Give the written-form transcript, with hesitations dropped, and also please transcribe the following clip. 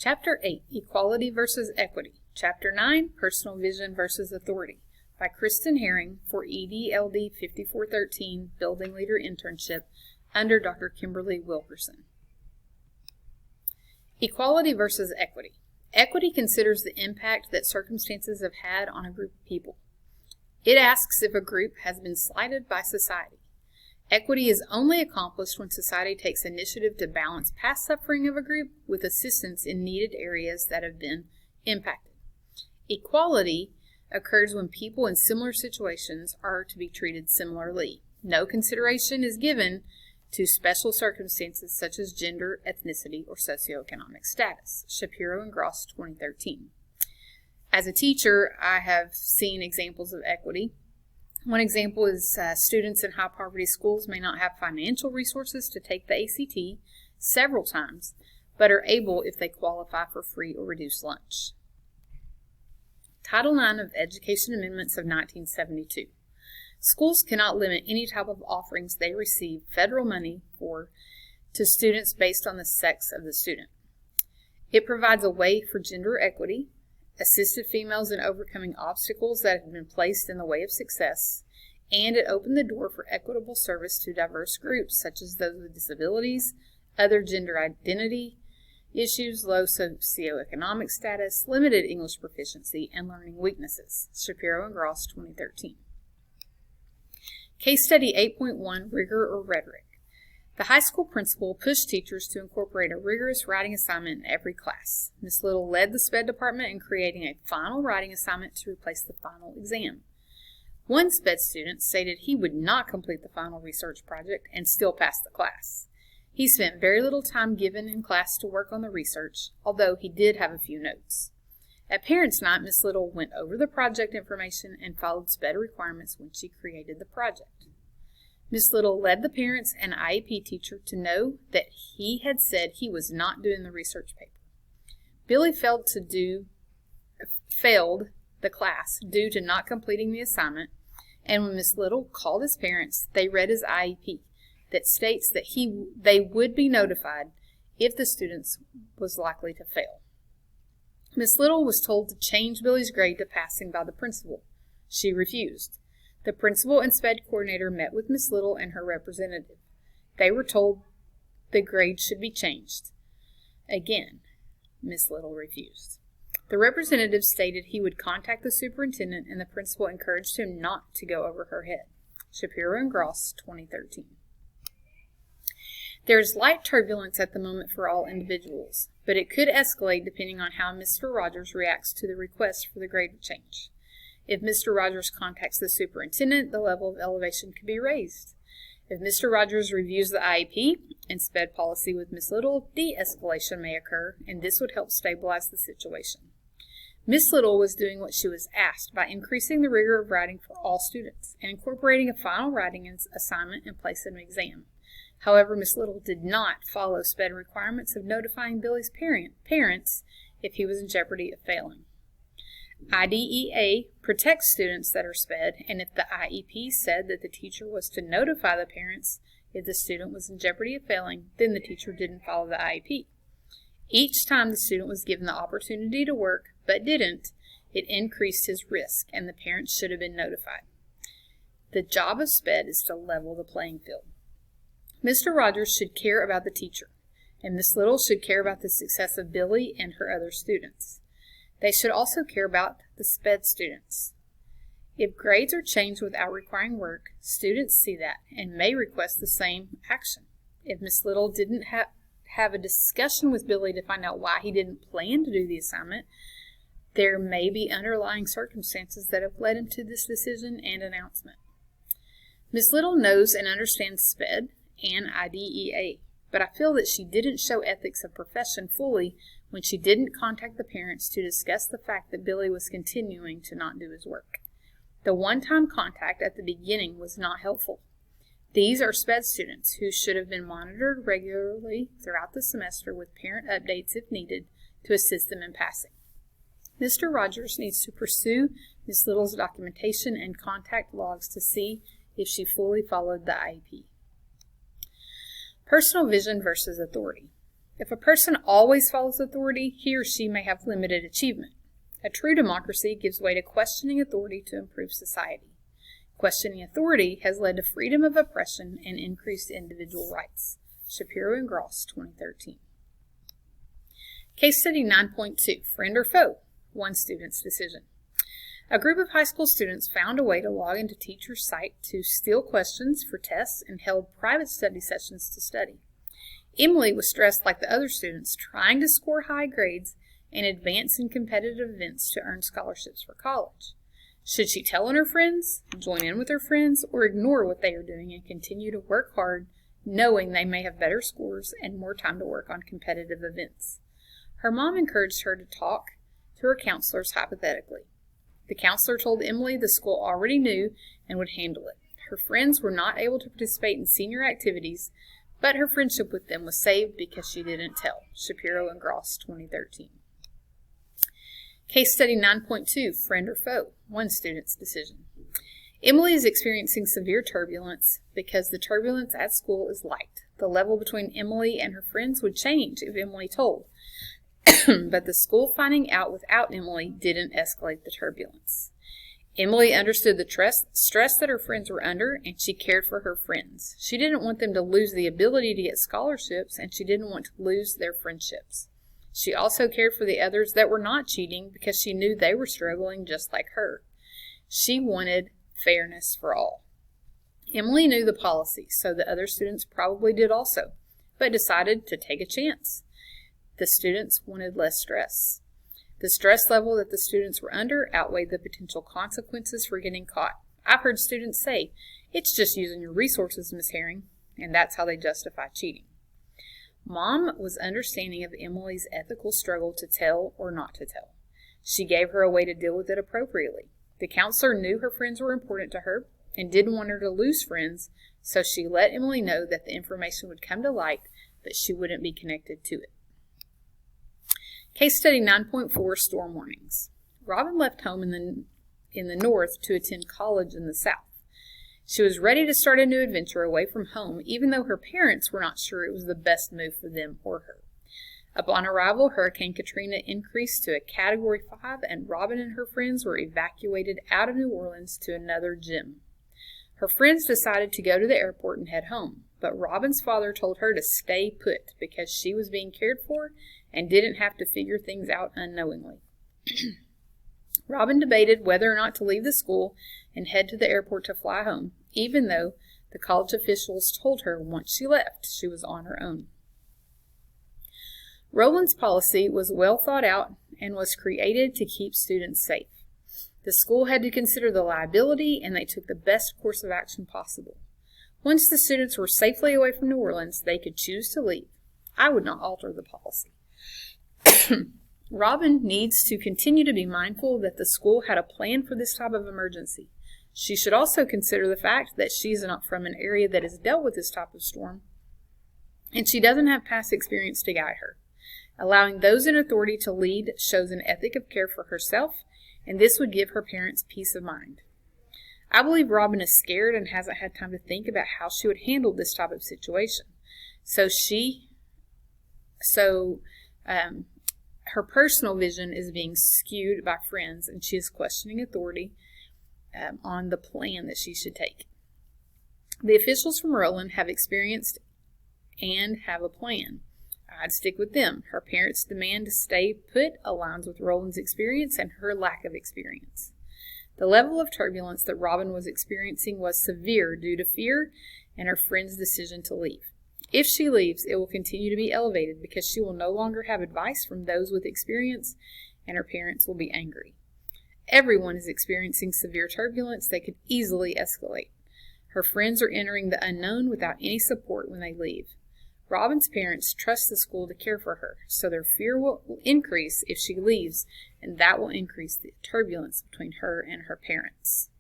Chapter 8, Equality versus Equity. Chapter 9, Personal Vision versus Authority, by Kristen Herring for EDLD 5413 Building Leader Internship under Dr. Kimberly Wilkerson. Equality versus equity. Equity considers the impact that circumstances have had on a group of people. It asks if a group has been slighted by society. Equity is only accomplished when society takes initiative to balance past suffering of a group with assistance in needed areas that have been impacted. Equality occurs when people in similar situations are to be treated similarly. No consideration is given to special circumstances such as gender, ethnicity, or socioeconomic status. Shapiro and Gross, 2013. As a teacher, I have seen examples of equity. One example is students in high-poverty schools may not have financial resources to take the ACT several times, but are able if they qualify for free or reduced lunch. Title IX of Education Amendments of 1972. Schools cannot limit any type of offerings they receive federal money for to students based on the sex of the student. It provides a way for gender equity, assisted females in overcoming obstacles that have been placed in the way of success, and it opened the door for equitable service to diverse groups such as those with disabilities, other gender identity issues, low socioeconomic status, limited English proficiency, and learning weaknesses. Shapiro and Gross, 2013. Case Study 8.1, Rigor or Rhetoric. The high school principal pushed teachers to incorporate a rigorous writing assignment in every class. Ms. Little led the SPED department in creating a final writing assignment to replace the final exam. One SPED student stated he would not complete the final research project and still pass the class. He spent very little time given in class to work on the research, although he did have a few notes. At Parents' Night, Ms. Little went over the project information and followed SPED requirements when she created the project. Ms. Little led the parents and IEP teacher to know that he had said he was not doing the research paper. Billy failed the class due to not completing the assignment, and when Ms. Little called his parents, they read his IEP that states that they would be notified if the student was likely to fail. Ms. Little was told to change Billy's grade to passing by the principal. She refused. The principal and SPED coordinator met with Ms. Little and her representative. They were told the grade should be changed. Again, Ms. Little refused. The representative stated he would contact the superintendent, and the principal encouraged him not to go over her head. Shapiro and Gross, 2013. There is light turbulence at the moment for all individuals, but it could escalate depending on how Mr. Rogers reacts to the request for the grade change. If Mr. Rogers contacts the superintendent, the level of elevation can be raised. If Mr. Rogers reviews the IEP and SPED policy with Ms. Little, de-escalation may occur, and this would help stabilize the situation. Ms. Little was doing what she was asked by increasing the rigor of writing for all students and incorporating a final writing assignment in place of an exam. However, Ms. Little did not follow SPED requirements of notifying Billy's parents if he was in jeopardy of failing. IDEA protects students that are SPED, and if the IEP said that the teacher was to notify the parents if the student was in jeopardy of failing, then the teacher didn't follow the IEP. Each time the student was given the opportunity to work but didn't, it increased his risk, and the parents should have been notified. The job of SPED is to level the playing field. Mr. Rogers should care about the teacher, and Ms. Little should care about the success of Billy and her other students. They should also care about the SPED students. If grades are changed without requiring work, students see that and may request the same action. If Ms. Little didn't have a discussion with Billy to find out why he didn't plan to do the assignment, there may be underlying circumstances that have led him to this decision and announcement. Ms. Little knows and understands SPED and IDEA, but I feel that she didn't show ethics of profession fully when she didn't contact the parents to discuss the fact that Billy was continuing to not do his work. The one-time contact at the beginning was not helpful. These are SPED students who should have been monitored regularly throughout the semester with parent updates if needed to assist them in passing. Mr. Rogers needs to pursue Ms. Little's documentation and contact logs to see if she fully followed the IEP. Personal vision versus authority. If a person always follows authority, he or she may have limited achievement. A true democracy gives way to questioning authority to improve society. Questioning authority has led to freedom of oppression and increased individual rights. Shapiro and Gross, 2013. Case study 9.2, friend or foe? One student's decision. A group of high school students found a way to log into teachers' site to steal questions for tests and held private study sessions to study. Emily was stressed like the other students, trying to score high grades and advance in competitive events to earn scholarships for college. Should she tell on her friends, join in with her friends, or ignore what they are doing and continue to work hard, knowing they may have better scores and more time to work on competitive events? Her mom encouraged her to talk to her counselors hypothetically. The counselor told Emily the school already knew and would handle it. Her friends were not able to participate in senior activities, but her friendship with them was saved because she didn't tell. Shapiro and Gross, 2013. Case study 9.2, friend or foe? One student's decision. Emily is experiencing severe turbulence because the turbulence at school is light. The level between Emily and her friends would change if Emily told. But the school finding out without Emily didn't escalate the turbulence. Emily understood the stress that her friends were under, and she cared for her friends. She didn't want them to lose the ability to get scholarships, and she didn't want to lose their friendships. She also cared for the others that were not cheating because she knew they were struggling just like her. She wanted fairness for all. Emily knew the policy, so the other students probably did also, but decided to take a chance. The students wanted less stress. The stress level that the students were under outweighed the potential consequences for getting caught. I've heard students say, "It's just using your resources, Miss Herring," and that's how they justify cheating. Mom was understanding of Emily's ethical struggle to tell or not to tell. She gave her a way to deal with it appropriately. The counselor knew her friends were important to her and didn't want her to lose friends, so she let Emily know that the information would come to light, but she wouldn't be connected to it. Case study 9.4, storm warnings. Robin left home in the north to attend college in the south. She was ready to start a new adventure away from home, even though her parents were not sure it was the best move for them or her. Upon arrival, Hurricane Katrina increased to a Category 5, and Robin and her friends were evacuated out of New Orleans to another gym. Her friends decided to go to the airport and head home, but Robin's father told her to stay put because she was being cared for and didn't have to figure things out unknowingly. Robin debated whether or not to leave the school and head to the airport to fly home, even though the college officials told her once she left, she was on her own. Rowland's policy was well thought out and was created to keep students safe. The school had to consider the liability, and they took the best course of action possible. Once the students were safely away from New Orleans, they could choose to leave. I would not alter the policy. Robin needs to continue to be mindful that the school had a plan for this type of emergency. She should also consider the fact that she's not from an area that has dealt with this type of storm, and she doesn't have past experience to guide her. Allowing those in authority to lead shows an ethic of care for herself, and this would give her parents peace of mind. I believe Robin is scared and hasn't had time to think about how she would handle this type of situation. Her personal vision is being skewed by friends, and she is questioning authority on the plan that she should take. The officials from Rowland have experienced and have a plan. I'd stick with them. Her parents' demand to stay put aligns with Rowland's experience and her lack of experience. The level of turbulence that Robin was experiencing was severe due to fear and her friend's decision to leave. If she leaves, it will continue to be elevated because she will no longer have advice from those with experience, and her parents will be angry. Everyone is experiencing severe turbulence that could easily escalate. Her friends are entering the unknown without any support when they leave. Robin's parents trust the school to care for her, so their fear will increase if she leaves, and that will increase the turbulence between her and her parents.